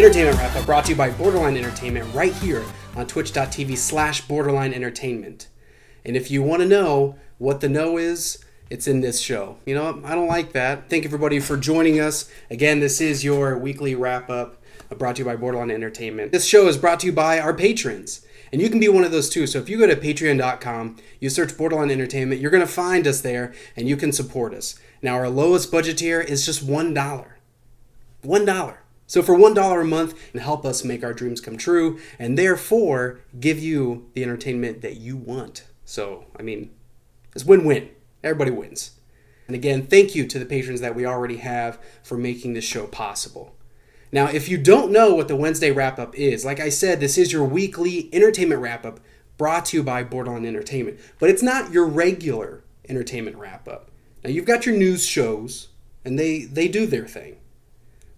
Entertainment Wrap-Up brought to you by Borderline Entertainment right here on twitch.tv/Borderline Entertainment. And if you want to know what the no is, it's in this show. You know, I don't like that. Thank everybody for joining us. Again, this is your weekly wrap-up brought to you by Borderline Entertainment. This show is brought to you by our patrons. And you can be one of those too. So if you go to patreon.com, you search Borderline Entertainment, you're going to find us there and you can support us. Now, our lowest budget tier is just $1. $1. So for $1 a month, you can help us make our dreams come true and therefore give you the entertainment that you want. So, I mean, it's win-win. Everybody wins. And again, thank you to the patrons that we already have for making this show possible. Now, if you don't know what the Wednesday wrap-up is, like I said, this is your weekly entertainment wrap-up brought to you by Borderline Entertainment. But it's not your regular entertainment wrap-up. Now, you've got your news shows, and they do their thing.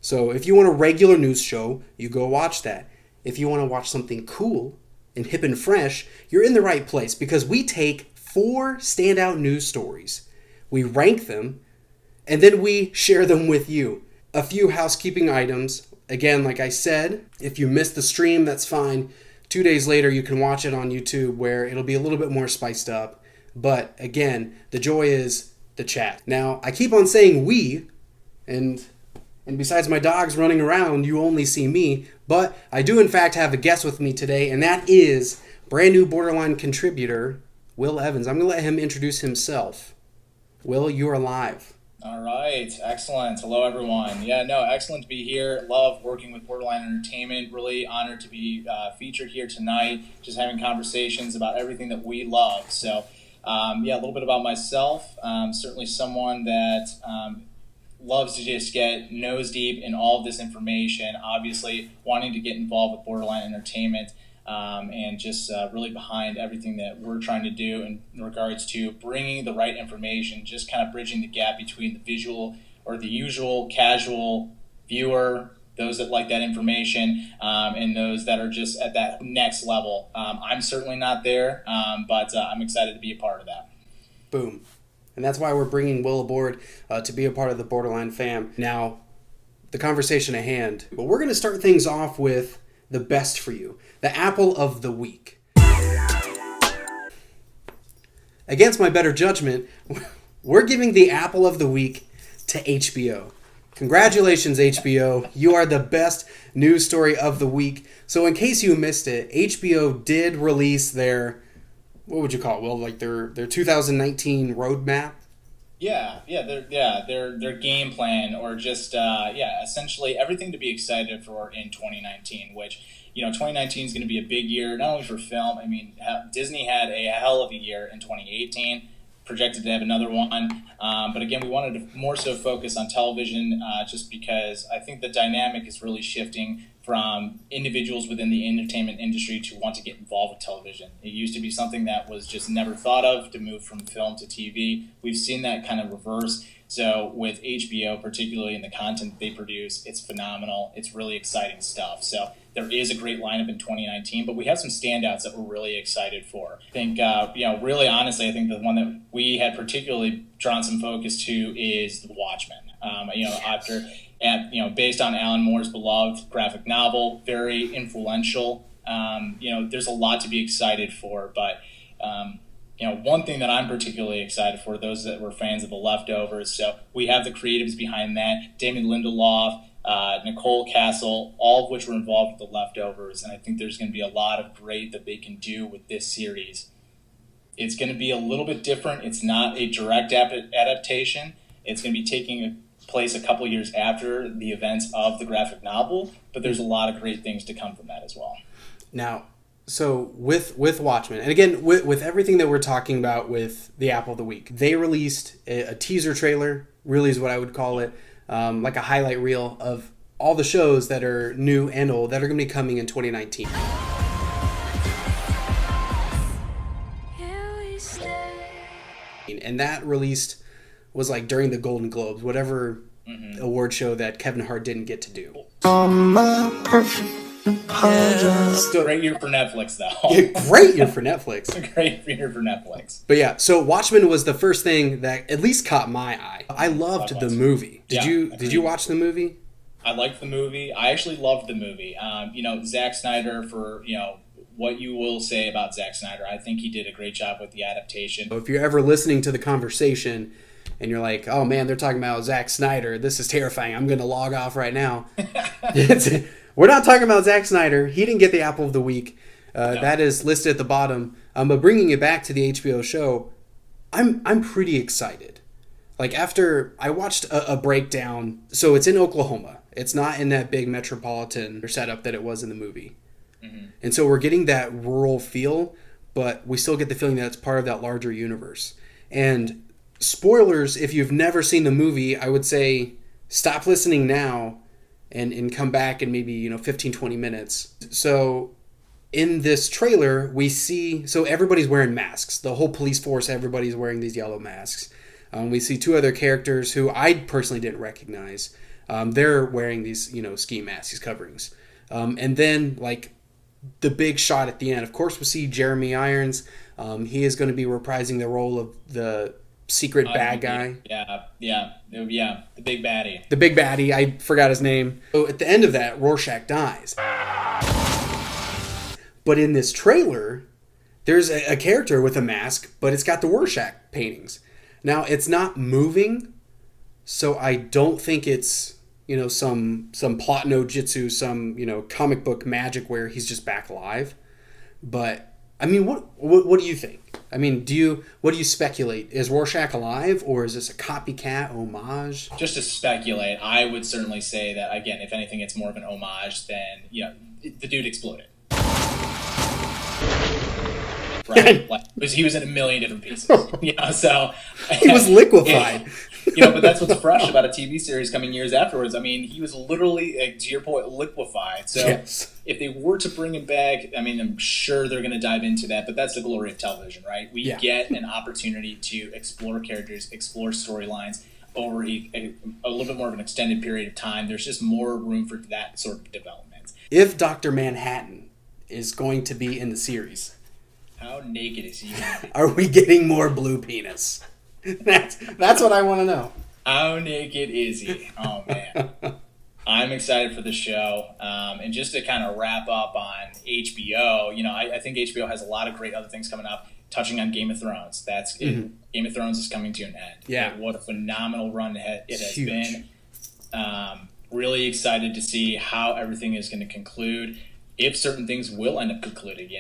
So if you want a regular news show, you go watch that. If you want to watch something cool and hip and fresh, you're in the right place because we take 4 standout news stories. We rank them, and then we share them with you. A few housekeeping items. Again, like I said, if you missed the stream, that's fine. 2 days later, you can watch it on YouTube where it'll be a little bit more spiced up. But again, the joy is the chat. Now, I keep on saying we, and besides my dogs running around, you only see me. But I do, in fact, have a guest with me today, and that is brand new Borderline contributor, Will Evans. I'm going to let him introduce himself. Will, you are live. All right. Excellent. Hello, everyone. Yeah, no, excellent to be here. Love working with Borderline Entertainment. Really honored to be featured here tonight, just having conversations about everything that we love. So, a little bit about myself. Certainly someone that loves to just get nose deep in all of this information, obviously wanting to get involved with Borderline Entertainment. And just really behind everything that we're trying to do in regards to bringing the right information, just kind of bridging the gap between the visual or the usual casual viewer, those that like that information, and those that are just at that next level. I'm certainly not there, but I'm excited to be a part of that. Boom. And that's why we're bringing Will aboard to be a part of the Borderline fam. Now, the conversation at hand. But we're going to start things off with the best for you. The Apple of the Week. Against my better judgment, we're giving the Apple of the Week to HBO. Congratulations, HBO. You are the best news story of the week. So in case you missed it, HBO did release their, what would you call it? Well, like their 2019 roadmap. Their game plan, or just essentially everything to be excited for in 2019. Which 2019 is going to be a big year, not only for film. I mean, Disney had a hell of a year in 2018, projected to have another one. But again, we wanted to more so focus on television, just because I think the dynamic is really shifting from individuals within the entertainment industry to want to get involved with television. It used to be something that was just never thought of, to move from film to TV. We've seen that kind of reverse. So with HBO, particularly in the content that they produce, it's phenomenal. It's really exciting stuff. So there is a great lineup in 2019, but we have some standouts that we're really excited for. I think, really honestly, I think the one that we had particularly drawn some focus to is The Watchmen. Based on Alan Moore's beloved graphic novel, very influential. There's a lot to be excited for, but one thing that I'm particularly excited for, those that were fans of The Leftovers. So we have the creatives behind that, Damon Lindelof, Nicole Castle, all of which were involved with The Leftovers, and I think there's going to be a lot of great that they can do with this series. It's going to be a little bit different. It's not a direct adaptation. It's going to be taking place a couple years after the events of the graphic novel, but there's a lot of great things to come from that as well. Now, so with Watchmen, and again, with everything that we're talking about with the Apple of the Week, they released a teaser trailer, really is what I would call it, like a highlight reel of all the shows that are new and old that are going to be coming in 2019. And that released was like during the Golden Globes, whatever award show that Kevin Hart didn't get to do. Great year for Netflix, though. Yeah, great year for Netflix. Great year for Netflix. But yeah, so Watchmen was the first thing that at least caught my eye. I loved the movie. Did you watch the movie? I liked the movie. I actually loved the movie. Zack Snyder, for, what you will say about Zack Snyder, I think he did a great job with the adaptation. If you're ever listening to the conversation and you're like, oh man, they're talking about Zack Snyder, this is terrifying, I'm going to log off right now. We're not talking about Zack Snyder. He didn't get the Apple of the Week. No. That is listed at the bottom. But bringing it back to the HBO show, I'm pretty excited. Like, after I watched a breakdown, so it's in Oklahoma. It's not in that big metropolitan setup that it was in the movie. Mm-hmm. And so we're getting that rural feel, but we still get the feeling that it's part of that larger universe. And spoilers, if you've never seen the movie, I would say stop listening now and come back in maybe 15, 20 minutes. So in this trailer, we see, so everybody's wearing masks. The whole police force, everybody's wearing these yellow masks. We see two other characters who I personally didn't recognize. They're wearing these, ski masks, these coverings. And then, like, the big shot at the end, of course, we see Jeremy Irons. He is going to be reprising the role of the secret bad guy. Yeah, the big baddie. The big baddie, I forgot his name. So at the end of that, Rorschach dies. But in this trailer, there's a character with a mask, but it's got the Rorschach paintings. Now, it's not moving, so I don't think it's, some plot no jitsu, some, comic book magic where he's just back alive. But, I mean, what do you think? I mean, what do you speculate? Is Rorschach alive, or is this a copycat homage? Just to speculate, I would certainly say that, again, if anything, it's more of an homage than, the dude exploded. Right? Because he was in a million different pieces. So he was liquefied. But that's what's fresh about a TV series coming years afterwards. I mean, he was literally, to your point, liquefied. So yes. If they were to bring him back, I mean, I'm sure they're going to dive into that. But that's the glory of television, right? We get an opportunity to explore characters, explore storylines over a little bit more of an extended period of time. There's just more room for that sort of development. If Dr. Manhattan is going to be in the series, how naked is he? Are we getting more blue penis? That's what I want to know. How naked is he? Oh, man. I'm excited for the show. And just to kind of wrap up on HBO, I think HBO has a lot of great other things coming up. Touching on Game of Thrones. Game of Thrones is coming to an end. Yeah. What a phenomenal run it has been. Really excited to see how everything is going to conclude. If certain things will end up concluding,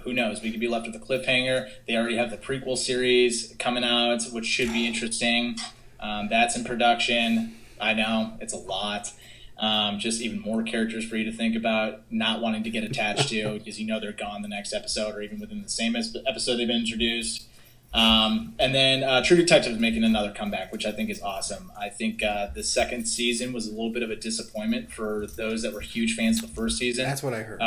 who knows? We could be left with a cliffhanger. They already have the prequel series coming out, which should be interesting. That's in production. I know, it's a lot. Just even more characters for you to think about, not wanting to get attached to, because they're gone the next episode, or even within the same episode they've been introduced. And then True Detective is making another comeback, which I think is awesome. I think the second season was a little bit of a disappointment for those that were huge fans of the first season. That's what I heard.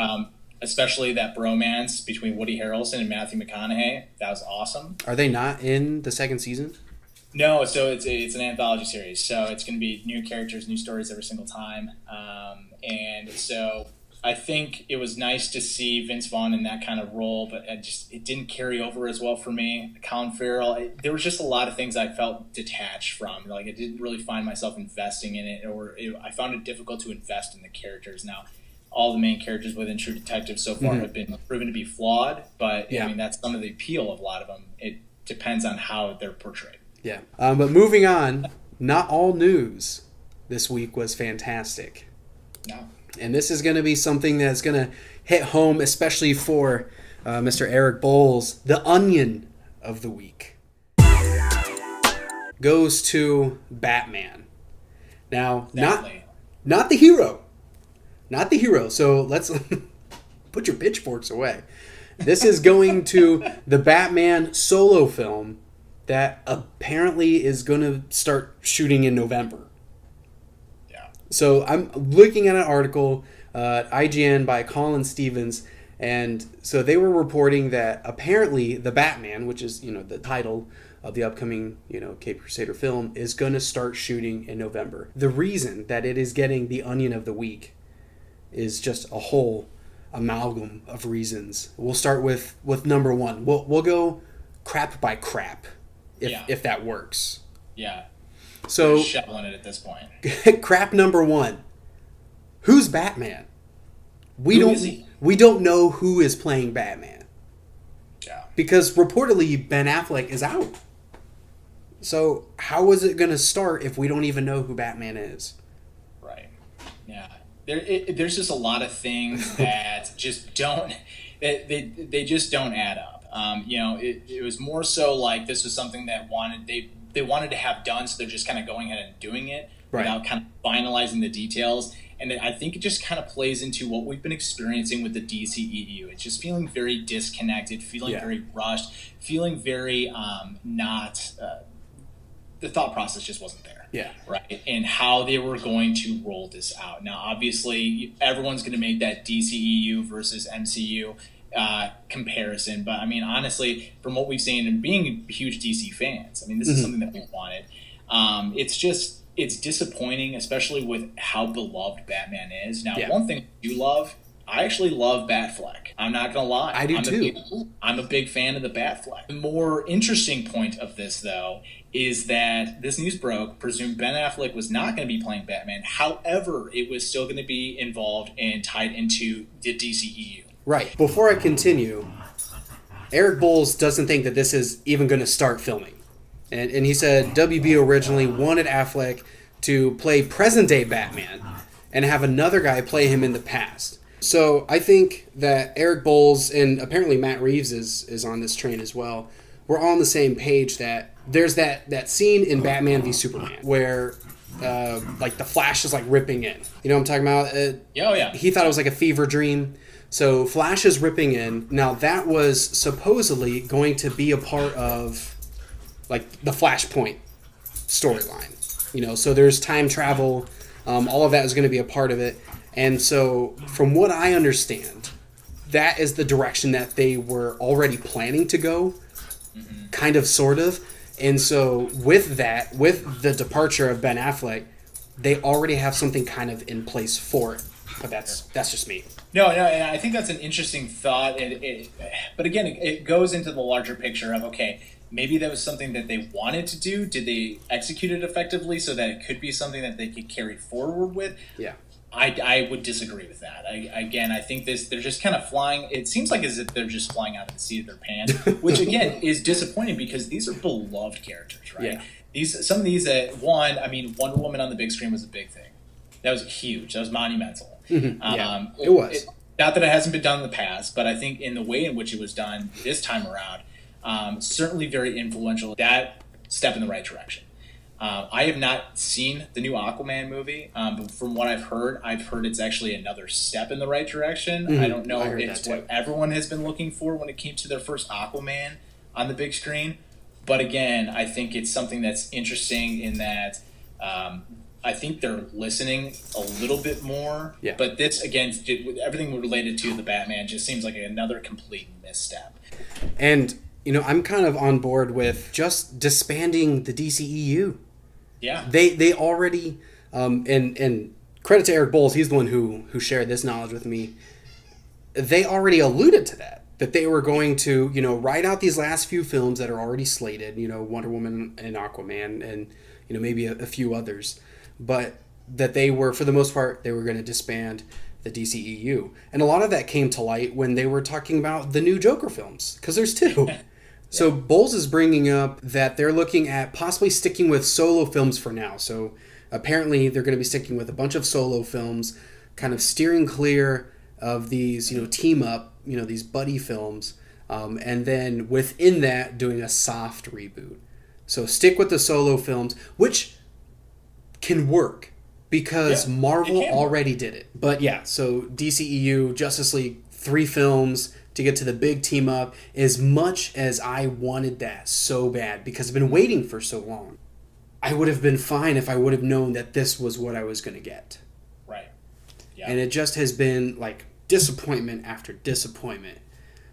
Especially that bromance between Woody Harrelson and Matthew McConaughey. That was awesome. Are they not in the second season? No, so it's an anthology series. So it's going to be new characters, new stories every single time. And so I think it was nice to see Vince Vaughn in that kind of role, but it didn't carry over as well for me. Colin Farrell, there was just a lot of things I felt detached from. Like, I didn't really find myself investing in it, I found it difficult to invest in the characters. Now, all the main characters within True Detective so far have been proven to be flawed, but I mean, that's some of the appeal of a lot of them. It depends on how they're portrayed. Yeah. But moving on, not all news this week was fantastic. No. And this is going to be something that's going to hit home, especially for Mr. Eric Bowles. The onion of the week goes to Batman. Now, not the hero. Not the hero. So let's put your pitchforks away. This is going to the Batman solo film that apparently is going to start shooting in November. Yeah. So I'm looking at an article, IGN by Colin Stevens, and so they were reporting that apparently the Batman, which is the title of the upcoming Cape Crusader film, is going to start shooting in November. The reason that it is getting the onion of the week is just a whole amalgam of reasons. We'll start with number one. We'll go crap by crap if that works. Yeah. So shoveling it at this point. crap number one. Who's Batman? We Who is he? don't know who is playing Batman. Yeah. Because reportedly Ben Affleck is out. So how is it going to start if we don't even know who Batman is? Right. Yeah. There's just a lot of things that just don't they just don't add up. It was more so like this was something that they wanted to have done, so they're just kind of going ahead and doing it without kind of finalizing the details. And I think it just kind of plays into what we've been experiencing with the DCEU. It's just feeling very disconnected, feeling very rushed, feeling very not. The thought process just wasn't there. Yeah. Right. And how they were going to roll this out. Now, obviously, everyone's going to make that DCEU versus MCU comparison. But I mean, honestly, from what we've seen and being huge DC fans, I mean, this is something that we wanted. It's disappointing, especially with how beloved Batman is. Now, one thing I do love, I actually love Batfleck. I'm not going to lie. I do too. I'm a big fan of the Batfleck. The more interesting point of this, though, is that this news broke, presumed Ben Affleck was not going to be playing Batman. However, it was still going to be involved and tied into the DCEU. Right. Before I continue, Eric Bowles doesn't think that this is even going to start filming. And he said WB originally wanted Affleck to play present-day Batman and have another guy play him in the past. So I think that Eric Bowles and apparently Matt Reeves is on this train as well. We're all on the same page that there's that scene in Batman v Superman where like the Flash is like ripping in. You know what I'm talking about? He thought it was like a fever dream. So Flash is ripping in. Now that was supposedly going to be a part of like the Flashpoint storyline. So there's time travel. All of that is going to be a part of it. And so from what I understand, that is the direction that they were already planning to go, kind of, sort of. And so with that, with the departure of Ben Affleck, they already have something kind of in place for it. But that's just me. No, and I think that's an interesting thought. But again, it goes into the larger picture of, okay, maybe that was something that they wanted to do. Did they execute it effectively so that it could be something that they could carry forward with? Yeah. I would disagree with that. I think they're just kind of flying. It seems like as if they're just flying out of the seat of their pants, which again is disappointing because these are beloved characters, right? Yeah. Some of these Wonder Woman on the big screen was a big thing. That was huge. That was monumental. Mm-hmm. It was. Not that it hasn't been done in the past, but I think in the way in which it was done this time around, certainly very influential. That step in the right direction. I have not seen the new Aquaman movie, but from what I've heard it's actually another step in the right direction. Mm-hmm. I don't know if it's what everyone has been looking for when it came to their first Aquaman on the big screen. But again, I think it's something that's interesting in that I think they're listening a little bit more. Yeah. But this, again, everything related to the Batman just seems like another complete misstep. And, I'm kind of on board with just disbanding the DCEU. Yeah. They already, and credit to Eric Bowles, he's the one who shared this knowledge with me. They already alluded to that they were going to, write out these last few films that are already slated, Wonder Woman and Aquaman and, maybe a few others. But that they were, for the most part, they were going to disband the DCEU. And a lot of that came to light when they were talking about the new Joker films, because there's two. So Bowles is bringing up that they're looking at possibly sticking with solo films for now. So apparently they're going to be sticking with a bunch of solo films, kind of steering clear of these, team up, these buddy films, and then within that doing a soft reboot. So stick with the solo films, which can work because Marvel already did it. But so DCEU, Justice League, 3 films to get to the big team up. As much as I wanted that so bad because I've been waiting for so long, I would have been fine if I would have known that this was what I was going to get. Right. Yeah. And it just has been like disappointment after disappointment.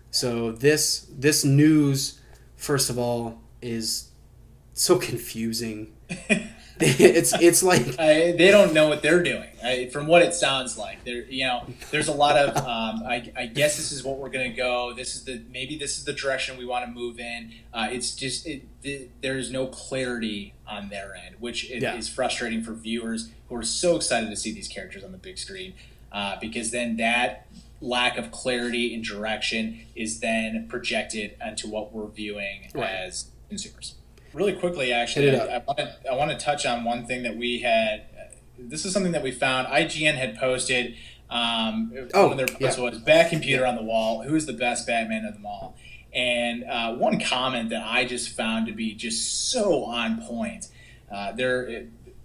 So this news, first of all, is so confusing. It's like they don't know what they're doing. From what it sounds like, there's a lot of. I guess this is what we're gonna go. Maybe this is the direction we want to move in. It's just there's no clarity on their end, which is frustrating for viewers who are so excited to see these characters on the big screen, because then that lack of clarity and direction is then projected onto what we're viewing as consumers. Really quickly, actually, I want to touch on one thing that we had. This is something that we found. IGN had posted. One of their posts was "Bat Computer on the wall. Who's the best Batman of them all?" And one comment that I just found to be just so on point.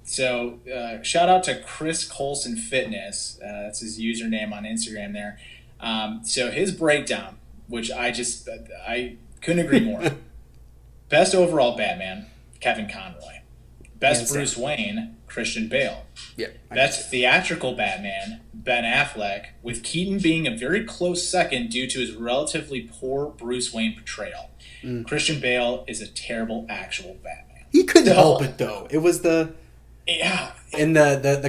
So shout out to Chris Colson Fitness. That's his username on Instagram there. So his breakdown, which I couldn't agree more. Best overall Batman, Kevin Conroy. Best Bruce Wayne, Christian Bale. Best theatrical Batman, Ben Affleck, with Keaton being a very close second due to his relatively poor Bruce Wayne portrayal. Christian Bale is a terrible actual Batman. He couldn't help it, though. It was the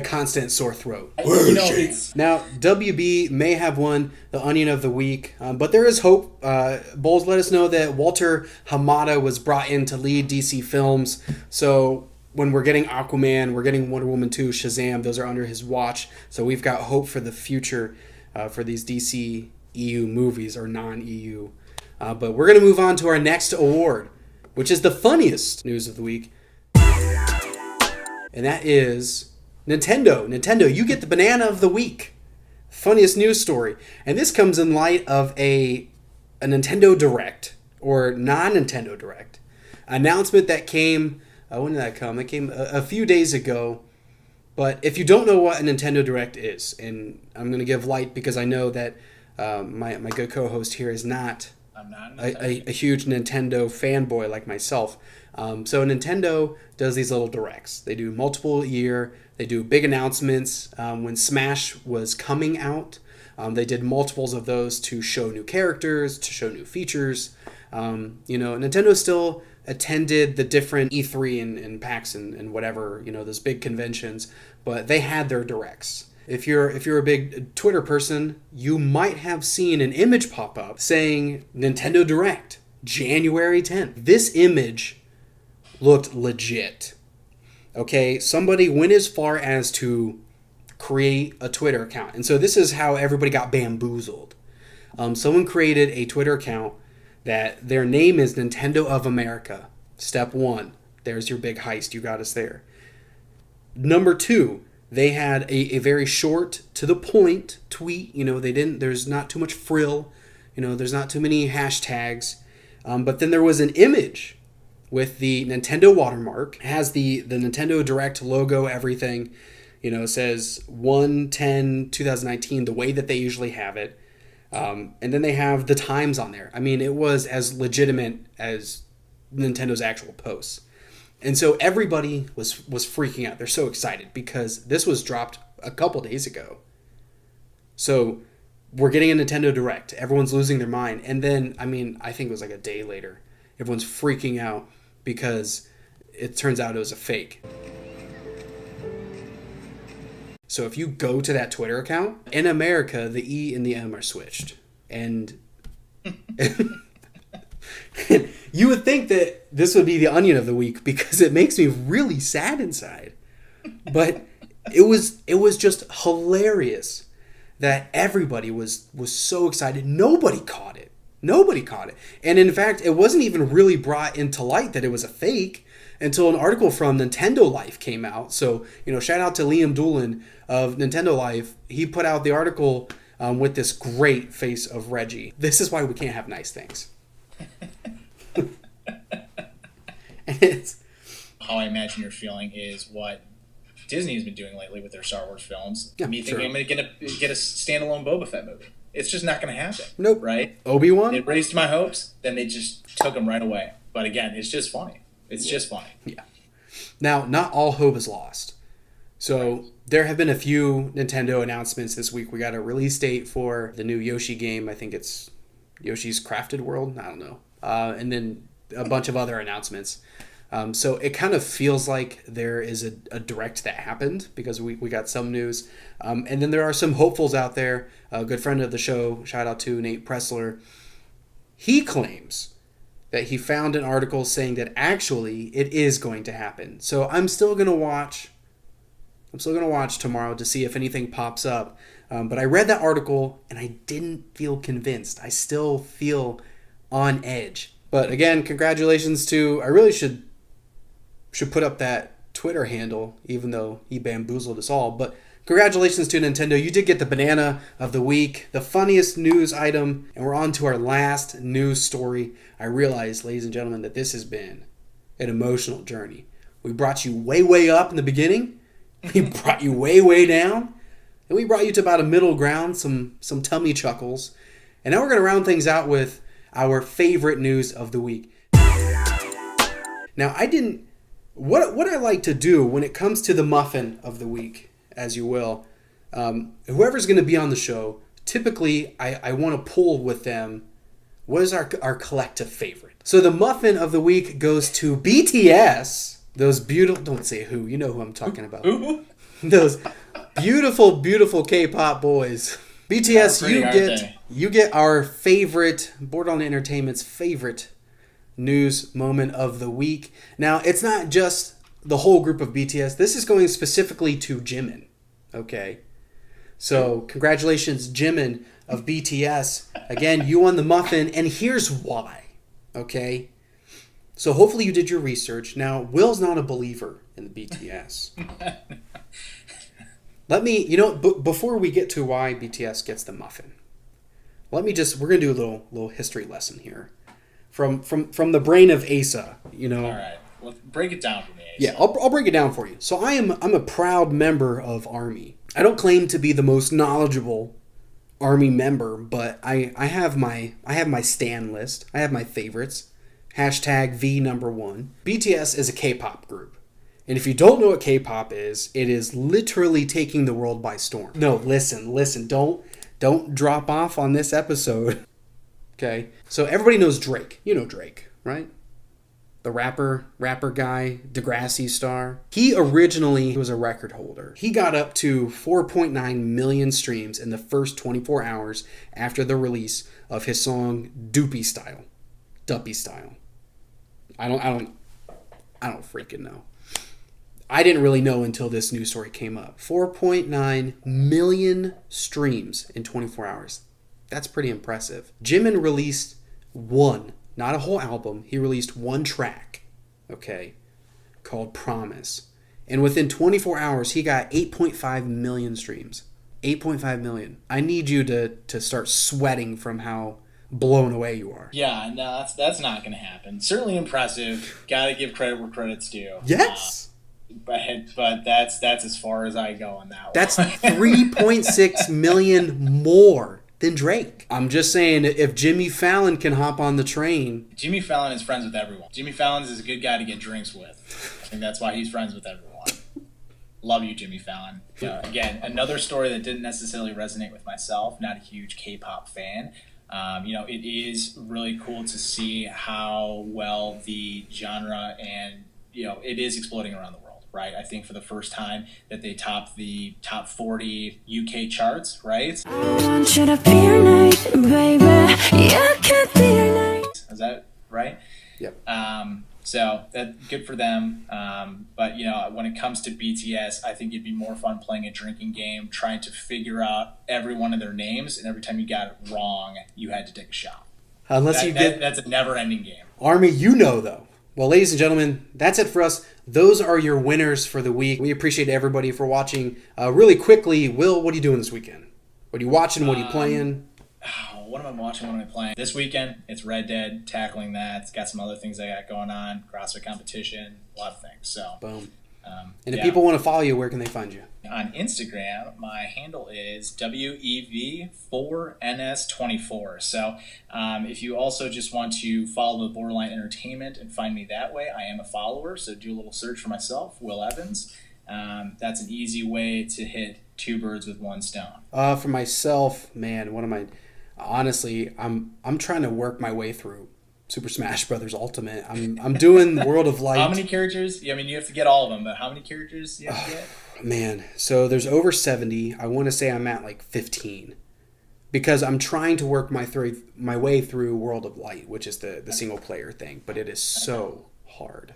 constant sore throat. Now, WB may have won the Onion of the Week, but there is hope. Bowles let us know that Walter Hamada was brought in to lead DC Films. So when we're getting Aquaman, we're getting Wonder Woman 2, Shazam, those are under his watch. So we've got hope for the future for these DC EU movies, or non-EU. But we're going to move on to our next award, which is the funniest news of the week. And that is Nintendo. Nintendo, you get the banana of the week. Funniest news story. And this comes in light of a Nintendo Direct, or non-Nintendo Direct, announcement that came, when did that come? It came a few days ago. But if you don't know what a Nintendo Direct is, and I'm going to give light because I know that my good co-host here is not a huge Nintendo fanboy like myself. So Nintendo does these little directs. They do multiple a year. They do big announcements. When Smash was coming out, they did multiples of those to show new characters, to show new features. Nintendo still attended the different E3 and PAX and whatever, those big conventions, but they had their directs. If you're a big Twitter person, you might have seen an image pop up saying Nintendo Direct, January 10th. This image looked legit. Okay, somebody went as far as to create a Twitter account. And so this is how everybody got bamboozled. Someone created a Twitter account that their name is Nintendo of America. Step 1. There's your big heist. You got us there. Number 2, they had a very short, to the point tweet. There's not too much frill. There's not too many hashtags. But then there was an image with the Nintendo watermark. It has the Nintendo Direct logo, everything. It says 1/10/2019, the way that they usually have it. And then they have the times on there. I mean, it was as legitimate as Nintendo's actual posts. And so everybody was freaking out. They're so excited because this was dropped a couple days ago. So we're getting a Nintendo Direct. Everyone's losing their mind. And then, I think it was like a day later, everyone's freaking out because it turns out it was a fake. So if you go to that Twitter account, in America, the E and the M are switched. And you would think that this would be the Onion of the Week because it makes me really sad inside. But it was just hilarious that everybody was so excited. Nobody caught it. And in fact, it wasn't even really brought into light that it was a fake until an article from Nintendo Life came out. So, shout out to Liam Doolin of Nintendo Life. He put out the article with this great face of Reggie. This is why we can't have nice things. And it's how I imagine you're feeling is what Disney has been doing lately with their Star Wars films. Yeah, Me thinking I'm going to get a standalone Boba Fett movie. It's just not going to happen. Nope. Right? Obi-Wan? It raised my hopes, then they just took them right away. But again, it's just funny. It's just funny. Yeah. Now, not all hope is lost. So there have been a few Nintendo announcements this week. We got a release date for the new Yoshi game. I think it's Yoshi's Crafted World. I don't know. And then a bunch of other announcements. So it kind of feels like there is a direct that happened because we got some news. And then there are some hopefuls out there. A good friend of the show, shout out to Nate Pressler. He claims that he found an article saying that actually it is going to happen. So I'm still going to watch. I'm still going to watch tomorrow to see if anything pops up. But I read that article and I didn't feel convinced. I still feel on edge. But again, congratulations to, I really should put up that Twitter handle, even though he bamboozled us all. But congratulations to Nintendo. You did get the banana of the week, the funniest news item. And we're on to our last news story. I realize, ladies and gentlemen, that this has been an emotional journey. We brought you way, way up in the beginning. We brought you way, way down. And we brought you to about a middle ground, some tummy chuckles. And now we're going to round things out with our favorite news of the week. Now, what I like to do when it comes to the muffin of the week, as you will, whoever's going to be on the show, typically I want to pull with them, what is our collective favorite? So the muffin of the week goes to BTS. Those beautiful, don't say who, you know who I'm talking about. Who? Those beautiful, beautiful K-pop boys. BTS, you get our favorite, Borderline Entertainment's favorite news moment of the week. Now, it's not just the whole group of BTS. This is going specifically to Jimin. Okay? So, congratulations, Jimin of BTS. Again, you won the muffin, and here's why. Okay? So, hopefully you did your research. Now, Will's not a believer in the BTS. Before we get to why BTS gets the muffin, we're going to do a little history lesson here. From the brain of Asa, All right. Well, break it down for me, Asa. Yeah, I'll break it down for you. So I'm a proud member of Army. I don't claim to be the most knowledgeable Army member, but I have my stan list. I have my favorites. #V1. BTS is a K-pop group. And if you don't know what K-pop is, it is literally taking the world by storm. No, listen. Don't drop off on this episode. Okay? So everybody knows Drake. You know Drake, right? The rapper guy, Degrassi star. He originally was a record holder. He got up to 4.9 million streams in the first 24 hours after the release of his song Duppy Style. I don't freaking know. I didn't really know until this news story came up. 4.9 million streams in 24 hours. That's pretty impressive. Jimin released one, not a whole album. He released one track, okay, called Promise. And within 24 hours, he got 8.5 million streams. 8.5 million. I need you to start sweating from how blown away you are. Yeah, no, that's not going to happen. Certainly impressive. Got to give credit where credit's due. Yes. But that's as far as I go on that one. That's 3.6 million more than Drake. I'm just saying, if Jimmy Fallon can hop on the train. Jimmy Fallon is friends with everyone. Jimmy Fallon is a good guy to get drinks with. I think that's why he's friends with everyone. Love you, Jimmy Fallon. Again, another story that didn't necessarily resonate with myself. Not a huge K-pop fan. It is really cool to see how well the genre and, it is exploding around the world. Right, I think for the first time that they topped the top 40 UK charts, right? I want you to be your night, baby. You could be your night. Is that right? Yep. So that good for them. But when it comes to BTS, I think it'd be more fun playing a drinking game, trying to figure out every one of their names, and every time you got it wrong, you had to take a shot. That's a never-ending game. Army, though. Well, ladies and gentlemen, that's it for us. Those are your winners for the week. We appreciate everybody for watching. Really quickly, Will, what are you doing this weekend? What are you watching? What are you playing? What am I watching? What am I playing? This weekend, it's Red Dead, tackling that. It's got some other things I got going on, CrossFit competition, a lot of things. So, boom. And if people want to follow you, where can they find you? On Instagram, my handle is WEV4NS24. So if you also just want to follow the Borderline Entertainment and find me that way, I am a follower. So do a little search for myself, Will Evans. That's an easy way to hit two birds with one stone. For myself, man, honestly, I'm trying to work my way through Super Smash Brothers Ultimate. I'm doing World of Light. How many characters? Yeah, I mean, you have to get all of them, but how many characters do you have to get? Man, so there's over 70. I want to say I'm at like 15. Because I'm trying to work my way through World of Light, which is the single player thing, but it is so hard.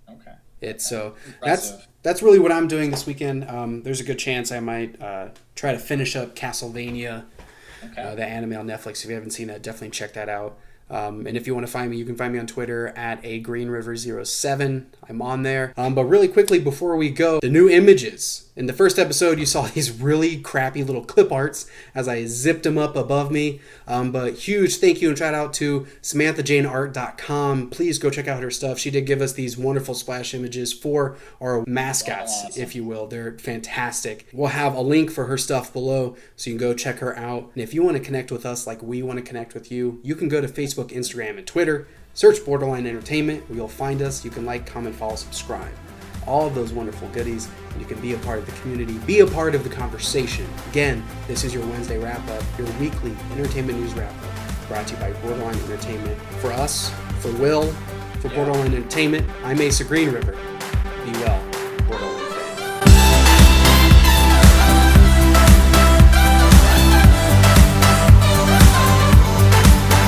Okay. It's so that's really what I'm doing this weekend. There's a good chance I might try to finish up Castlevania, the anime on Netflix. If you haven't seen that, definitely check that out. And if you want to find me, you can find me on Twitter at @AGreenRiver07. I'm on there. But really quickly before we go, the new images. In the first episode, you saw these really crappy little clip arts as I zipped them up above me. But huge thank you and shout out to SamanthaJaneArt.com. Please go check out her stuff. She did give us these wonderful splash images for our mascots, awesome. if you will. They're fantastic. We'll have a link for her stuff below so you can go check her out. And if you want to connect with us like we want to connect with you, you can go to Facebook, Instagram, and Twitter. Search Borderline Entertainment. You'll find us. You can like, comment, follow, subscribe. All of those wonderful goodies, and you can be a part of the community, be a part of the conversation. Again, this is your Wednesday wrap-up, your weekly entertainment news wrap-up, brought to you by Borderline Entertainment. For us, for Will, for Borderline Entertainment, I'm Asa Green River. Be well.